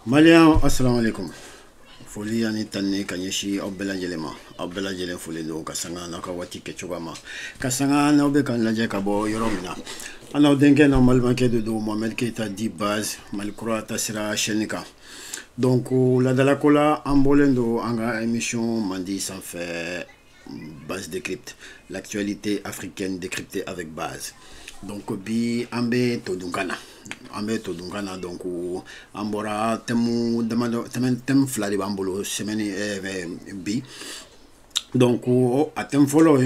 Malian, assalamu alaikum. Foli ani tanni kanyeshi obela jelema. Obela jele foli do kasanga na kawati kechugama. Kasanga na obe kan laje kabo yoromina. Ana denke na malbanke de do Mohamed Keita di base malkura tasira shenika. Donc la dalakola ambolendo anga émission mandi sans fait base décrypte. L'actualité africaine décryptée avec base. Donc bi ambe todungana donc ambora temu demando tem flari bambolo semeni bi donc a tem folo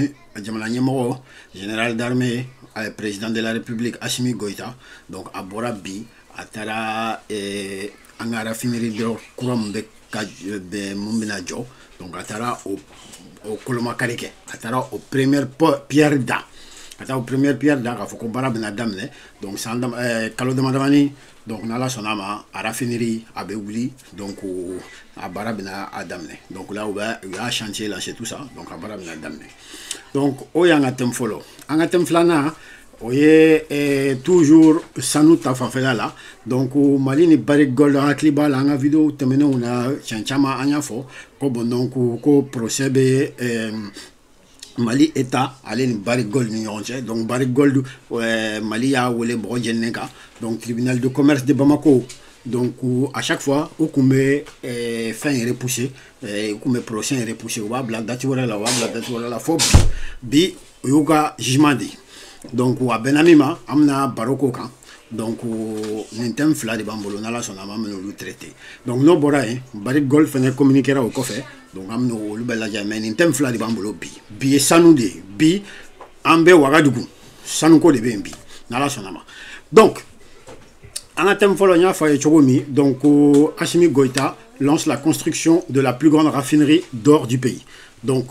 jamana nyemo général d'armée président de la République Assimi Goïta donc abora bi atara angara finiri do kuram be mumbina jo donc atara au koloma karike atara au première pierre da au première pierre d'Ara faut qu'on barre na damne donc sans kalo demandamani donc nala sonama à raffinerie à Beouli donc à barabina à damne donc là où il y a chantier là c'est tout ça donc à barabina damne donc o yanga tem follow anga tem flana oye toujours sanu tafafela là donc malini bari gold akliba la nga vidéo temeno una chanchama anya fo ko bon donc ko procès Mali État allez ni bari gold ni yonche donc bari gold Mali ya wole brojeneka donc tribunal de commerce de Bamako donc à chaque fois au kumbe fin repoussé kumbe procès repoussé wa bla date wala la fo bi yoga jugement di donc wa benamima amna baroko kan donc nintem fla de bambolo na la sonama me le traité donc no bora bari gold fene communiquer au cofé donc amno lu bella jamais nintem fla de bambolo bi sanu de bi ambe wagadugu sanu ko de bi na la sonama donc en atem folo nya fa chogomi donc Assimi Goïta lance la construction de la plus grande raffinerie d'or du pays donc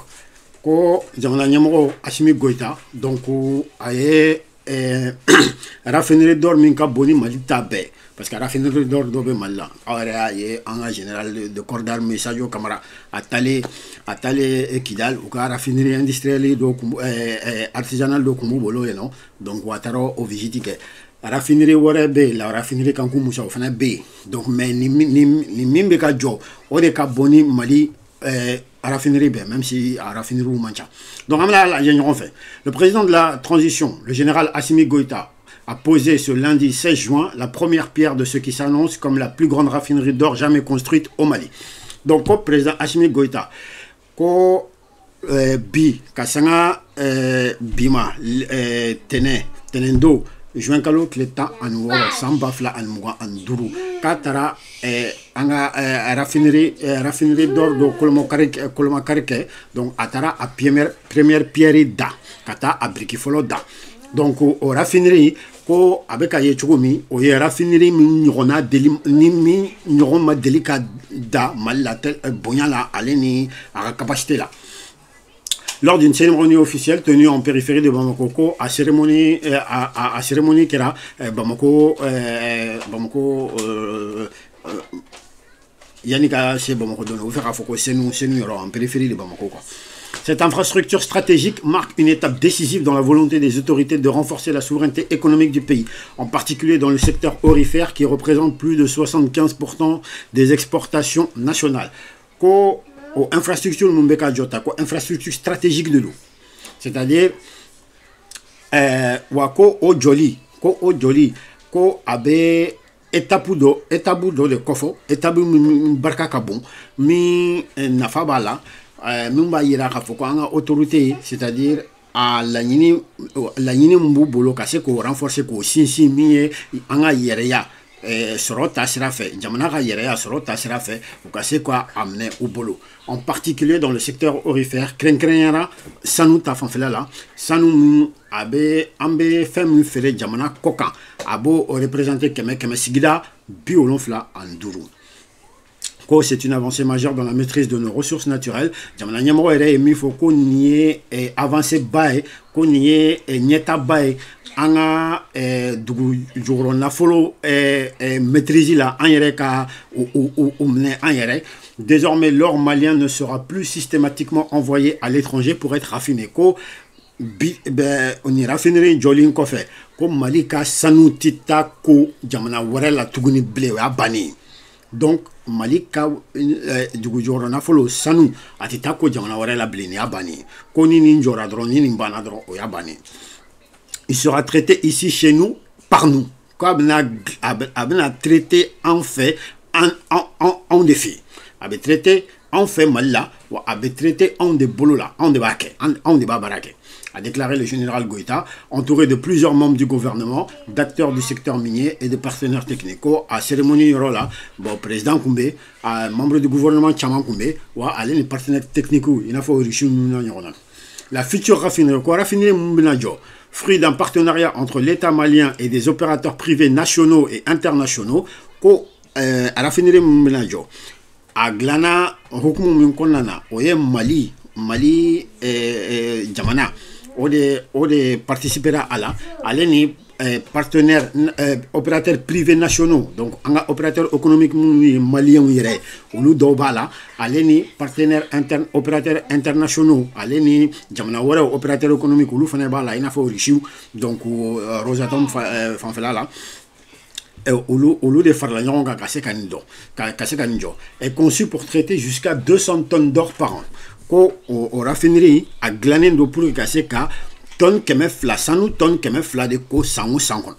ko jamana nyamoro Assimi Goïta donc aye raffinerie d'or minka boni mali tabe parce que raffinerie d'or dobe malla awara ye en général de corps d'armée Sadio Camara atale Kidal ou raffinerie industrielle do artisanale do kumu bolo you know donc wataro o visite que raffinerie wore be la raffinerie kanku musa fana be donc mais ni mimbe ka jo o de ka boni mali raffinerie même si à raffinerie ou mancha donc le président de la transition le général Assimi Goïta a posé ce lundi 16 juin la première pierre de ce qui s'annonce comme la plus grande raffinerie d'or jamais construite au Mali donc au président Assimi Goïta ko bi kasanga bima tenendo juin kalo kleta anwo samba fla anmuga anduru katara anga raffinerie d'or do koloma karike donc atara a première pierre da kata abriki folo da donc au raffinerie ko abeka ye chugumi o ye raffinerie mi nyona deli ni nyoma delika da malatel bonyala aleni a capacité là. Lors d'une cérémonie officielle tenue en périphérie de Bamako, à cérémonie qui era Bamako Yannika c'est Bamako donne vous faire foko c'est nous en périphérie de Bamako quoi. Cette infrastructure stratégique marque une étape décisive dans la volonté des autorités de renforcer la souveraineté économique du pays, en particulier dans le secteur aurifère qui représente plus de 75% des exportations nationales. Aux infrastructures Mumbeka Jota, infrastructure stratégique de l'eau. C'est-à-dire, wako o joli, ko abe etabudo de kofo, etabu barka kabon, mi nafabala, mumba yira kafoko anga autorité, c'est-à-dire à la yini mbu bolo kase ko renforcer ko sinsi mi anga yereya. Sorota sera fait, Jamana Yerea Sorota sera fait, ou cassez quoi amener au bolo. En particulier dans le secteur aurifère, Krenkrenyara, Sanou Tafanfela, Sanou Abe, Ambe, Femme Fere, Jamana Koka, Abo représenté Keme Sigida, Biolonfla, Anduru. C'est une avancée majeure dans la maîtrise de nos ressources naturelles. Jamana Nyamoro ere emi faut qu'on y ait avancé bae, qu'on y ait nieta bae. Anga dugu juro nafolo maîtriser la anyereka ou anyere. Désormais l'or malien ne sera plus systématiquement envoyé à l'étranger pour être raffiné ko on y raffinerie jolin kofe ko malika sanu tita ko jamana warela tuguni ble wa bani donc Mali ka dugu jɔyɔrɔ nafolo sanu a tɛ taa ko jamana wɛrɛ la bilen nin y'a bannen ko ni nin jɔra dɔrɔn ni nin banna dɔrɔn o y'a bannen. Il sera traité ici chez nous par nous. Quoi a traité en fait en défi. A traité en fait mal là ou a traité en de bolo là en de baké en de babaraké. A déclaré le général Goïta, entouré de plusieurs membres du gouvernement, d'acteurs du secteur minier et de partenaires techniques. À cérémonie Yorola, bon, président Koumbe, membre du gouvernement Tchaman Koumbe, ou à les partenaires techniques, il a fallu la future raffinerie, quoi, raffinerie Mbinajo, fruit d'un partenariat entre l'État malien et des opérateurs privés nationaux et internationaux, ko raffinerie Mbinajo. A Glana, Hukumu Minkonana, Oye Mali Jamana. O de participera à la aleni partenaires opérateurs privés nationaux donc un opérateur économique malien yere olu do bala aleni partenaires internes opérateurs internationaux aleni jamana wara opérateur économique olu fana bala ina fo rishiu donc Rosatom fanfela la olu de faire la nyonga kase kanido est conçu pour traiter jusqu'à 200 tonnes d'or par an. Au raffinerie à glaner de pour casser ka tonne keme fla sanu tonne keme fla de ko sangu sangu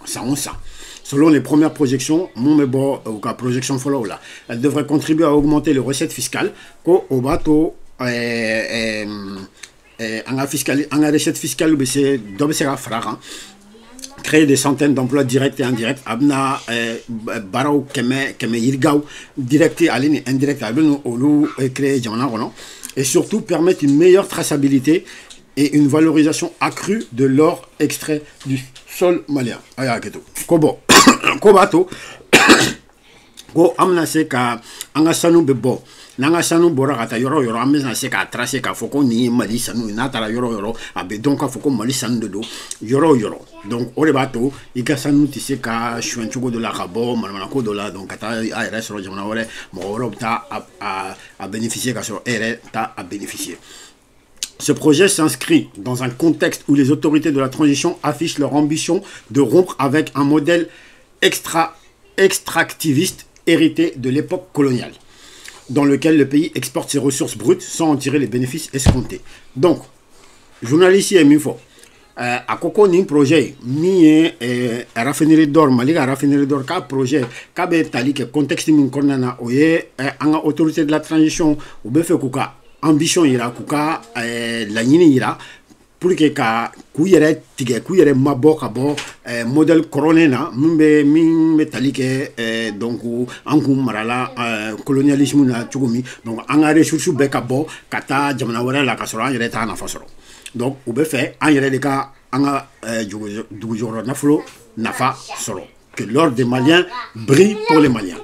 selon les premières projections ou ka projection follow là elle devrait contribuer à augmenter les recettes fiscales ko au bateau anga recette fiscale c'est d'observer frara créer des centaines d'emplois directs et indirects abna barau keme yirgau direct et aline indirect abno olu créer jamana kono et surtout permettre une meilleure traçabilité et une valorisation accrue de l'or extrait du sol malien. Kobo, Kobato, Go amnase ka angasanu bebo, nangasanu borakata yoro amena se ka tracer ka foko ni mali sanu natara yoro abe donc ka foko mali sanu de do yoro. Donc au bateau, il ka sanu tisse ka chouenchugo de la rabo, manako de la donc ata ARS ro jamana wore mo ta à bénéficier ka sur RR ta à bénéficier. Ce projet s'inscrit dans un contexte où les autorités de la transition affichent leur ambition de rompre avec un modèle extractiviste hérité de l'époque coloniale, dans lequel le pays exporte ses ressources brutes sans en tirer les bénéfices escomptés. Donc, journaliste et Mifo, à Koko ni projet, ni raffinerie d'or, Malika raffinerie d'or, ka projet, ka be tali ke contexte min konana oye, anga autorité de la transition, ou befe kuka ambition ira kuka la nyini ira pour que ka kuyere tige kuyere mabo kabo modèle corona mimbe talike donc angu marala colonialisme na chugumi donc anga ressources be kabo kata jamana wala la kasoro yere ta na fasoro donc ou be fait en yere de ka anga du joro na flo nafa soro que l'or des Maliens brille pour les Maliens.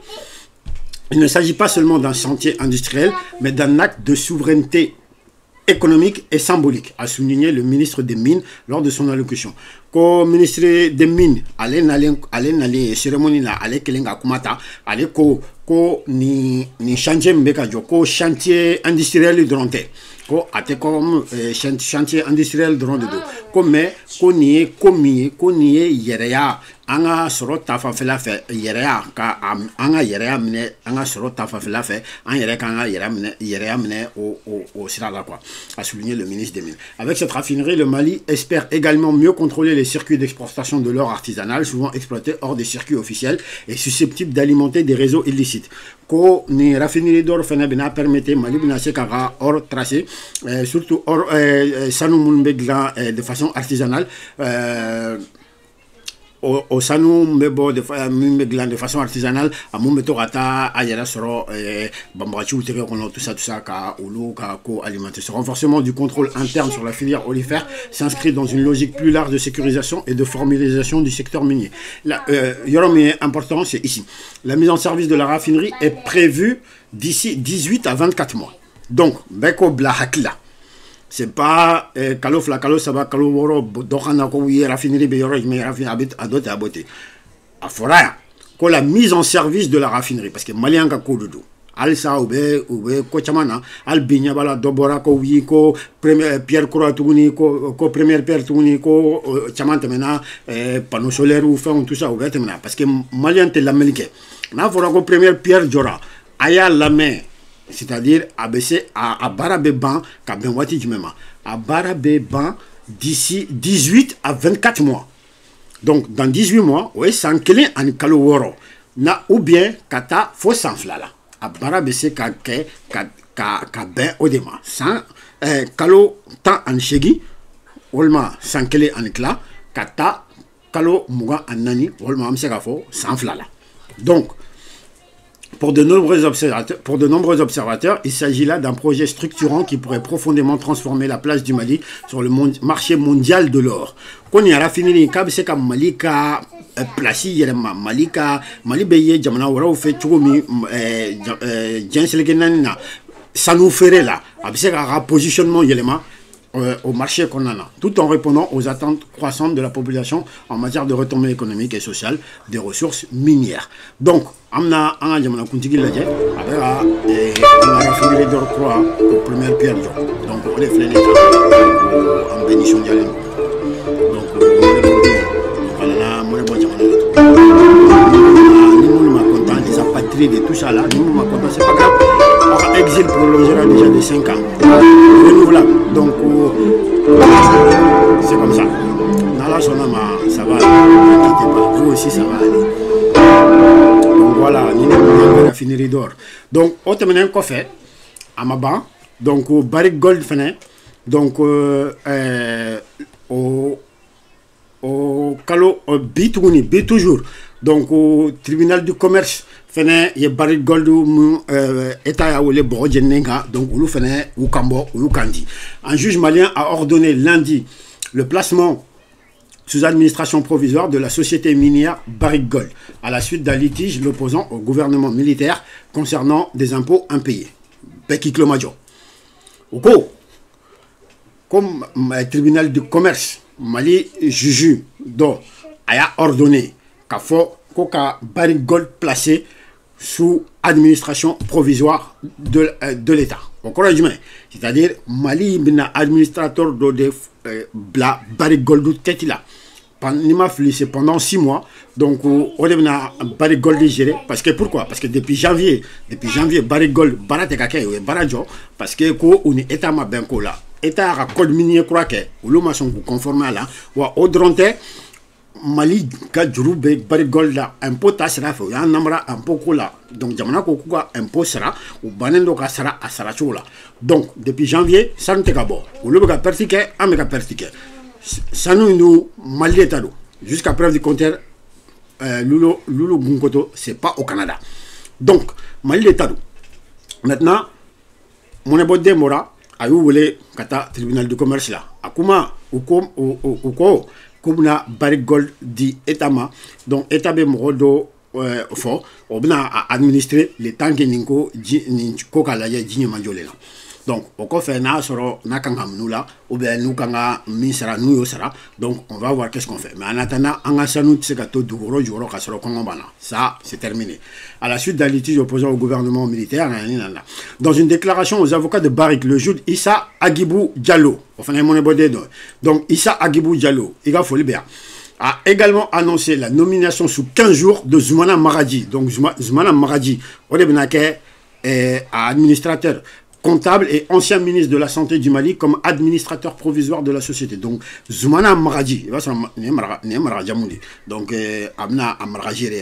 Il ne s'agit pas seulement d'un chantier industriel, mais d'un acte de souveraineté économique et symbolique, a souligné le ministre des Mines lors de son allocution. Ko ministre des Mines, allez nale cérémonie là, allez kelenga kumata, allez ko ni chantier mbeka jo, ko chantier industriel dronté. Ko ate comme chantier industriel drone de do. Ko me ko nié yereya anga soro tafa fela fe yereya ka anga yereya mine anga soro tafa fela fe an yere ka anga yereya mine au sirala quoi, a souligné le ministre des Mines. Avec cette raffinerie, le Mali espère également mieux contrôler les circuits d'exportation de l'or artisanal, souvent exploités hors des circuits officiels et susceptibles d'alimenter des réseaux illicites. Ko ni raffinerie d'or fena bina permettre Mali bina se kara or tracé, surtout or sanu munbegla de façon artisanale. Au sanu mbebo de façon artisanale à mon metorata ayera soro bambachi ou tout ça ka ulu ka ko alimenter. Ce renforcement du contrôle interne sur la filière olifère s'inscrit dans une logique plus large de sécurisation et de formalisation du secteur minier. Yorom important, c'est ici. La mise en service de la raffinerie est prévue d'ici 18 à 24 mois. Donc beko blahakla. C'est pas kalo saba kalo woro dokhana ko wi raffinerie be yoro mais raffinerie habite à d'autres à beauté a foraya ko la mise en service de la raffinerie parce que malien ka ko dudu al sa ube ko chamana al binya bala dobora ko wi ko première pierre croix tuni ko première pierre tuni ko chamanta mena panneau solaire ou fait tout ça ube temena parce que malien te l'américain na fora ko première pierre jora aya la main, c'est-à-dire ABC à Barabeban, Kabengwati du même à Barabeban d'ici 18 à 24 mois. Donc, dans 18 mois, oui, c'est un clé en kaloworo. Na ou bien, kata, faut s'enflala. À Barabese, ka ben odema. Sans kalo tan en shegi, olma sans clé en éclat, kata, kalo muga en nani, olma amsegafo, s'enflala. Donc, pour de nombreux observateurs, il s'agit là d'un projet structurant qui pourrait profondément transformer la place du Mali sur le marché mondial de l'or. Quand il y a raffiné, c'est comme Malika placé, Malika, Malibeye, Jamana, ou fait Choumi, Jenselgenana, ça nous ferait là, avec un positionnement élément au marché qu'on en a, tout en répondant aux attentes croissantes de la population en matière de retombées économiques et sociales des ressources minières. Donc, amna anga jamana kuntigi laje abera on a raffiné d'or 3 au premier pierre. Donc on est fléné en bénédiction dialen. Donc voilà moi bon jamana nous ma content des apatrides et tout ça là, nous ma content, c'est pas grave. Or exil prolongera déjà de 5 ans renouvelable. Donc c'est comme ça. Dans la sonama ça va, n'inquiétez pas, vous aussi ça va aller. Donc voilà, nous avons la raffinerie d'or. Donc, on a un coffre à Maban. Donc, au Barrick Gold Fené. Donc, au Kalo, au Bitouni, toujours. Donc, au tribunal du commerce, Fené, il y a Barrick Gold, État où les Borodjenenga. Donc, où Fené, où Kambo, où Kandi. Un juge malien a ordonné lundi le placement sous administration provisoire de la société minière Barrick Gold, à la suite d'un litige l'opposant au gouvernement militaire concernant des impôts impayés. Beki Klomadjo. Comme le tribunal de commerce, Mali juge a ordonné qu'à Barrick Gold placé sous administration provisoire de l'État. C'est-à-dire, Mali est administrateur de Barrick Gold Tetila. C'est pendant 6 mois. Donc, on a Barrick Gold géré. Parce que pourquoi? Parce que depuis janvier, Barrick Gold, Baradjo, parce que on est État Mabenko là. État a code minier croix que, ou le maçon conforme là, ou au dronte, Mali, Kadjourou, Barrick Gold là, un pot sera fait, un namra, un pot là. Donc, Jamana Kokuga, un pot sera, ou Banendo sera à Sarachola. Donc, depuis janvier, ça ne te gabo. Ou le gars persique, un méga persique. Ça nous Mali est jusqu'à preuve du contraire, Lulo Gunkoto, c'est pas au Canada. Donc, Mali est maintenant, mon abode Mora, a eu voulu kata tribunal de commerce là. Akuma, comme na Barrick Gold dit Etama, donc Etabe Morodo fort, on a administré les temps que Ninko Kokalaye Djinye Mandjole là. Donc, on fait na soro na kangam nous là, ou bien nous kanga misara nous yosara. Donc, on va voir qu'est-ce qu'on fait. Mais en attendant, on a sanou tsekato dugoro juro kasoro kongobana. Ça, c'est terminé. À la suite d'un litige opposant au gouvernement militaire, dans une déclaration aux avocats de Barrick, le juge Issa Agibou Diallo, donc Issa Agibou Diallo, a également annoncé la nomination sous 15 jours de Zoumana Maradi. Donc, Zoumana Maradi, administrateur comptable et ancien ministre de la Santé du Mali comme administrateur provisoire de la société. Donc, Zoumana Maradi, donc, Amna Amarajire, il n'y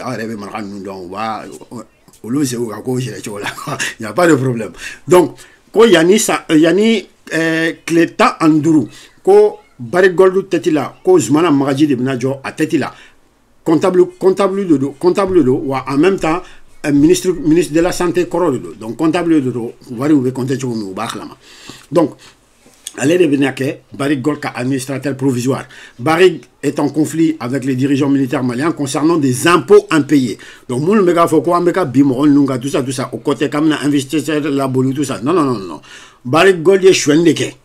a pas de problème. Donc, quand Yani Cléta Andourou, quand Barrick Gold Tetila, quand Zoumana Maradi de Benadjo à Tetila, comptable de ou en même temps, ministre de la Santé, donc comptable de l'eau, vous pouvez compter sur nous. Donc, allez revenir que Barrick Gold administrateur provisoire. Barrick est en conflit avec les dirigeants militaires maliens concernant des impôts impayés. Donc, mon méga foko, méga bimron, nunga, tout ça, au côté comme investisseur, la boulou, tout ça. Non. Barrick Gold est chouendeke.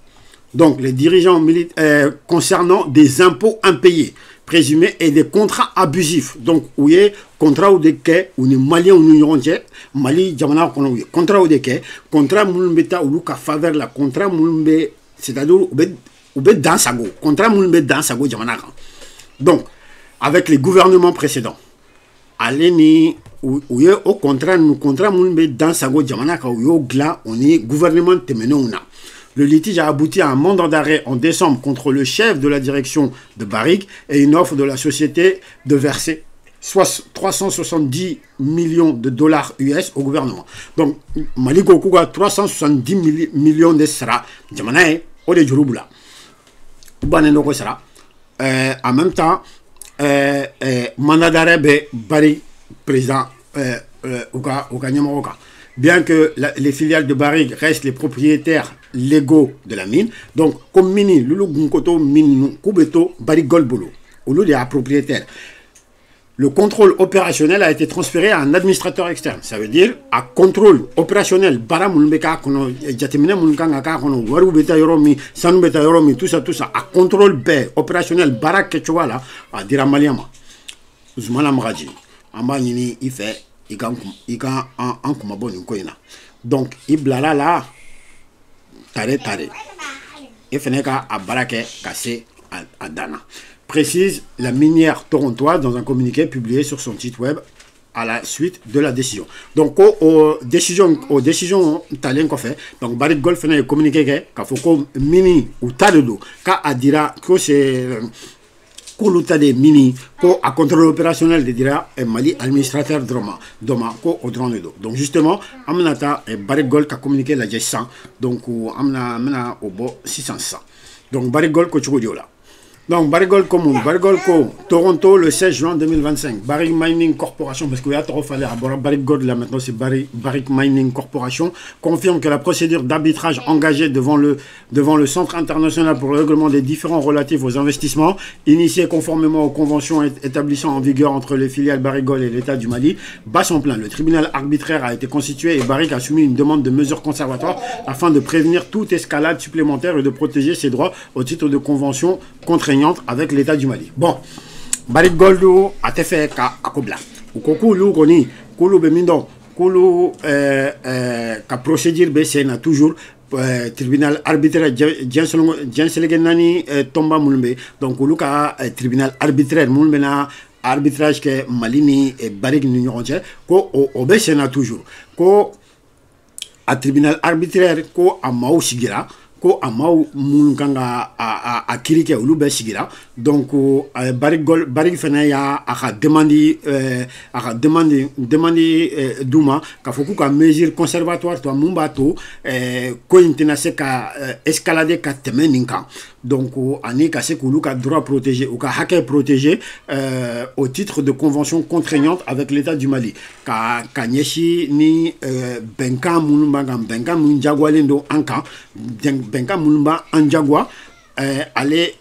Donc, les dirigeants militaires concernant des impôts impayés présumés et des contrats abusifs. Donc, où il y a contrat ou des quais, où les Maliens ou nous Mali, Jamana, contrat ou des quais, contrat Moulmbeta ou Luka faveur la contrat Moulmbe, c'est-à-dire ou dans Sago, contrat Moulmbe dans Sago, Jamana. Donc, avec les gouvernements précédents, aleni ou au contraire nous contrat mun be dans sago jamana ka yo gla on est gouvernement temenona. Le litige a abouti à un mandat d'arrêt en décembre contre le chef de la direction de Barrick et une offre de la société de verser 370 millions de dollars US au gouvernement. Donc, Maliko Kuga 370 millions de sera. Jamanae, au de Jurubula. Banenoko sera. En même temps, mandat d'arrêt Barrick, président Uka Nyamaroka. Bien que les filiales de Barrick restent les propriétaires légaux de la mine, donc comme Mini, Lulu Gunkoto, Mine, Kubeto, Barrick Goldbolo, au lieu des propriétaires. Le contrôle opérationnel a été transféré à un administrateur externe. Ça veut dire à contrôle opérationnel. Bara mulbeka kono jatemina mulkanga ka kono waru beta yoromi, sanu beta yoromi, tout ça à contrôle B opérationnel bara kechowa là à dire maliama. Ousmane Amradji, amba nini ife ikan an kuma boni koina. Donc iblala là tare et feneka a barake cassé à dana. Précise la minière torontoise dans un communiqué publié sur son site web à la suite de la décision. Donc, aux décisions talent qu'on fait, donc Barrick Gold fait un communiqué qu'il faut que mini ou tadedo, ka adira que c'est que des mini, que à contrôle opérationnel de dira Mali administrateur doma ko au drone do. Donc justement, amnata Barrick Gold qui a communiqué la gestion, donc amna au bo 600. Donc Barrick Gold ko là. Donc, Barrick Gold Commun, Barrick Gold Co, Toronto, le 16 juin 2025. Barrick Mining Corporation, parce qu'il y a trop fallu à Barrick Gold, là maintenant c'est Barrick Mining Corporation, confirme que la procédure d'arbitrage engagée devant le Centre international pour le règlement des différends relatifs aux investissements, initiée conformément aux conventions établissant en vigueur entre les filiales Barrick Gold et l'État du Mali, bat son plein. Le tribunal arbitraire a été constitué et Barrick a soumis une demande de mesures conservatoires afin de prévenir toute escalade supplémentaire et de protéger ses droits au titre de conventions contraignantes avec l'État du Mali. Bon, Barrick Gold a été fait à Kobla. Ou Kokoulou Koni, Koulou Bemindo, Koulou ka procédure BC na toujours tribunal arbitraire Djenselgenani Tomba Moulbe. Donc Koulou ka tribunal arbitraire Moulbe na arbitrage que Malini et Barrick n'ignorent ko au BC na toujours. Ko a tribunal arbitraire ko a Mao Sigira. Ko amaw mun kanga a kirike olu be sigira donc Barrick fana ya aka demandi duma ka foku ka mesure conservatoire to mumba to ko intena se ka escalader ka temeninka donc ani ka se kulu ka droit protégé ou ka hake protégé au titre de convention contraignante avec l'État du Mali ka nyeshi ni benka munumba benka munjagwalendo anka benka mulumba anjagwa allez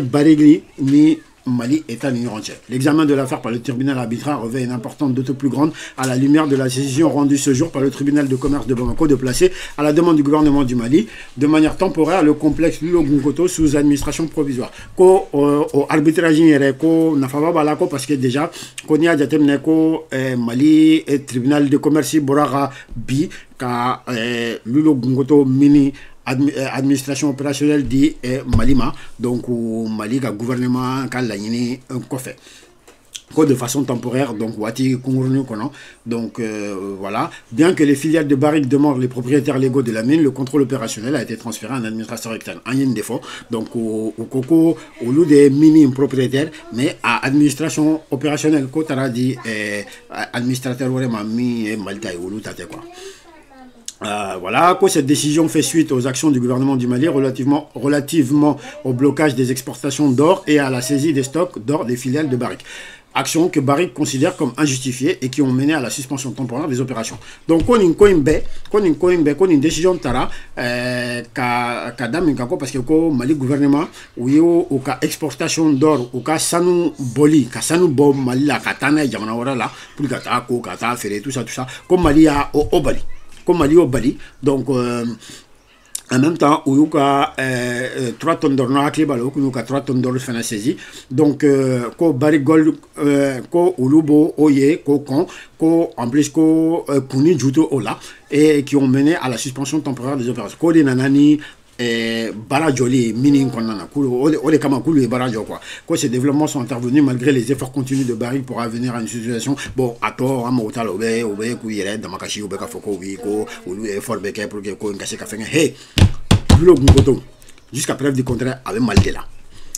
Barrick ni Mali État l'Union entière. L'examen de l'affaire par le tribunal arbitraire revêt une importance d'autant plus grande à la lumière de la décision rendue ce jour par le tribunal de commerce de Bamako de placer à la demande du gouvernement du Mali de manière temporaire le complexe Lulo Gunkoto sous administration provisoire. Ko au arbitrage ko nafaba balako parce que déjà konya jatemne ko Mali et tribunal de commerce Borara bi ka Lulo Gunkoto mini administration opérationnelle dit Malima, donc au Mali, le gouvernement a fait de façon temporaire, donc voilà. Bien que les filiales de Barrick demandent les propriétaires légaux de la mine, le contrôle opérationnel a été transféré à un administrateur externe. Un défaut, donc au Coco, au lieu des mini propriétaires, mais à administration opérationnelle, quand on a dit administrateur vraiment mis Malta ou l'outate quoi. Voilà, cette décision fait suite aux actions du gouvernement du Mali relativement au blocage des exportations d'or et à la saisie des stocks d'or des filiales de Barrick. Actions que Barrick considère comme injustifiées et qui ont mené à la suspension temporaire des opérations. Donc, on a une décision tara parce que le Mali gouvernement ou ka exportation d'or ou ka sanu boli ka sanu bo Mali la katana jamana wara la pour kata ko kata faire tout ça comme Mali a au Bali. Comme Mali au Bali, donc en même temps, où il y a 3 tonnes d'or, il y a 3 tonnes d'or fin de saisie. Donc, ko Barrick Gold, ko Ulubo, Oye, ko Kon, ko en plus ko Kuni Juto Ola, et qui ont mené à la suspension temporaire des opérations. Ko de Nanani, Barajoli, Mini Konana, Ole Kamakulu et Barajo quoi. Quoi, ces développements sont intervenus malgré les efforts continus de Barry pour revenir à une situation, bon, à tort, à Moutal, Obe, Kouire, Damakashi, Obeka Foko, Wiko, ou Fort Beke, pour que Ko, Nkase Kafeng, hey, jusqu'à preuve du contraire, avec Maldela.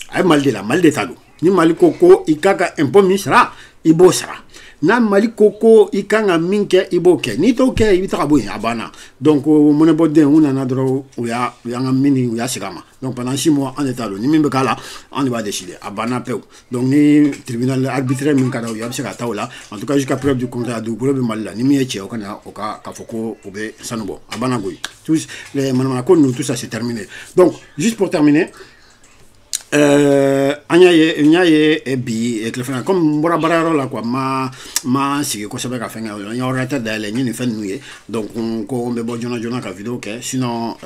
Avec Maldela, Maldetado. Ni Malikoko, Ikaka, un peu misra, Ibo sera. Na Malikoko, Ikanga Minke, Iboke. Ni toke, Itraboui, Abana. Donc, mon abode, on a dro, ou ya, mini, ou ya sigama. Donc, pendant 6 mois, en état, ni Mimbekala, on va décider. Abana peu. Donc, ni tribunal arbitraire, Minkara, ou Yabseka Taula. En tout cas, jusqu'à preuve du contraire, du groupe Malila, ni Mieche, Okana, Oka, Kafoko, Obe, Sanobo, Abana Goui. Tous les Manamako, nous, tout ça, c'est terminé. Donc, juste pour terminer, Anyaye bi eklefena comme bora bararo la quoi ma sigi ko sebe ka fenga on y aura tête d'aller ni fen nuye donc ko be bo jona ka vidéo ke sinon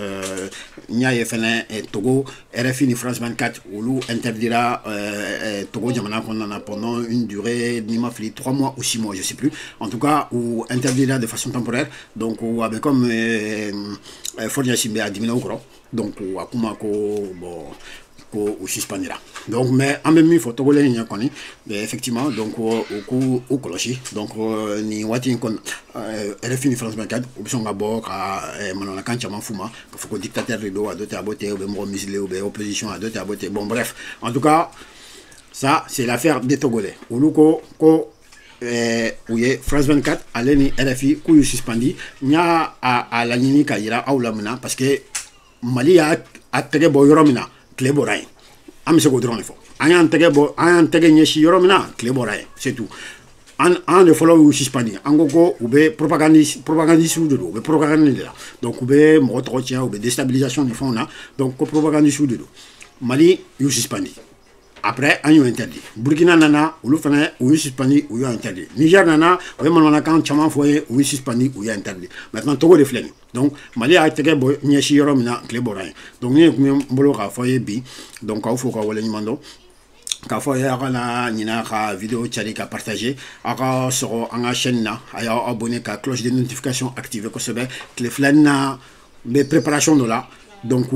nyaye fena Togo RFI ni France 24 ou interdira Togo jamana qu'on en a pendant une durée ni ma fli 3 mois ou 6 mois je sais plus en tout cas ou interdira de façon temporaire donc ou avec comme Fonia Simbe a diminué encore donc ou akuma ko bon ou suspendra. Donc, mais en même temps, il faut que les gens effectivement, donc, au clocher, donc, ni wati kon RFI France 24, ou sont d'abord à Manon Kanchaman Fouma, il faut que le dictateur rideau a d'autres à botter, ou bien muselé, ou bien opposition à d'autres à botter. Bon, bref, en tout cas, ça, c'est l'affaire des Togolais. Ou nous, oui, France 24, allez ni RFI, couille suspendu, il y a à la Nini Kaira, à Oulamina, parce que Mali a très beau Yoromina. Cléboraï. Am se godron il faut. Ayan tege nyeshi yoromina cléboraï, c'est tout. En de follow ou suspendé. En gogo ou be propagandiste ou de l'eau, be propagandiste là. Donc ou be entretien ou be déstabilisation du fond là. Donc propagandiste ou de l'eau. Mali ou suspendu. Après, on y interdit. Burkina Nana, ou le Fana, ou suspendu, ou interdit. Niger Nana, ou le quand Chaman Foye, ou suspendu, ou interdit. Maintenant, Togo de Flen. Donc, Mali a été Nyashi Yoromina, Cléborain. Donc, nous avons un foyer bi. Donc, il faut qu'on ait un mando. Quand il y a une vidéo qui a partagé, sur la chaîne, il y a abonné à la cloche de notification activée. Que les flans de préparation de là. Donc,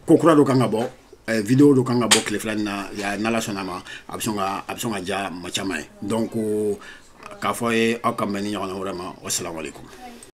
Kokura de Kangabo. Vidéo de Kangabo que les flans ya nala sonama absonga ja machama donc ka foye akamani vraiment wassalamu alaikum.